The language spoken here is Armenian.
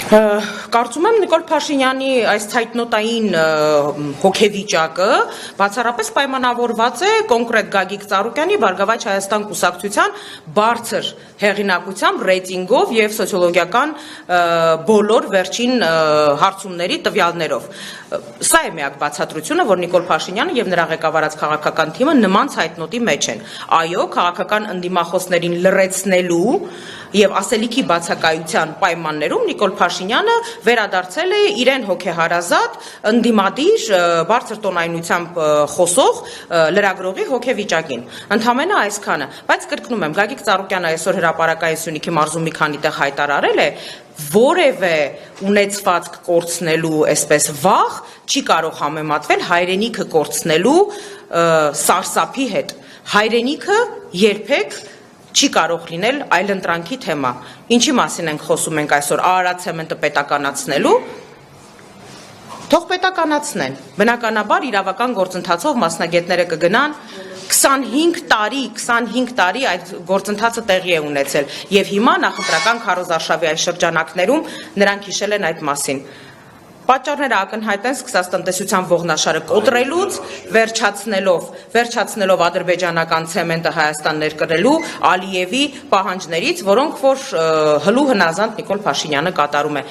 Կարծում եմ Նիկոլ Փաշինյանի այս ցայտնոտային հոգեվիճակը բացառապես պայմանավորված է կոնկրետ Գագիկ Ծառուկյանի Բարգավաճ Հայաստան կուսակցության բարձր հեղինակությամբ, ռեյտինգով եւ սոցիոլոգիական բոլոր վերջին հարցումների տվյալներով։ Սա է միակ բացատրությունը, որ Նիկոլ Փաշինյանը եւ նրա ղեկավարած քաղաքական թիմը նման ցայտնոտի մեջ են։ Այո, քաղաքական ընդդիմախոսներին լրացնելու եւ ասելիքի բացակայության պայմաններում Նիկոլ Փաշինյանը վերադարձել է իրեն հոգեհարազատ, ընդդիմադիր, բարձր տոնայնությամբ խոսող լրագրողի հոգեվիճակին։ Ընդամենը այսքանը, բայց կրկնում եմ, Գագիկ Ծառուկյանը այսօր հրապարակային Սյունիքի մարզում մի քանի տեղ հայտարարել է, որևէ ունեցվածք կորցնելու այսպես վախ չի կարող համեմատվել հայրենիքը կորցնելու սարսափի հետ։ Հայրենիքը երբեք չի կարող լինել այլընտրանքի թեմա։ Ինչի մասին ենք խոսում ենք այսօր, Արարատ ցեմենտը պետականացնելու, թող պետականացնեն։ Բնականաբար իրավական գործընթացով մասնագետները կգնան 25 տարի այդ գործընթացը տեղի է ունեցել եւ հիմա նախընտրական քարոզարշավի այս շրջանակներում նրանք հիշել են այդ մասին։ Պատճառները ակնհայտ են սկսած տնտեսության ողնաշարը կոտրելուց, վերջացնելով ադրբեջանական ցեմենտը Հայաստան ներկրելու Ալիևի պահանջներից, որոնք որ հլու հնազանդ Նիկոլ Փաշինյանը կատարում է։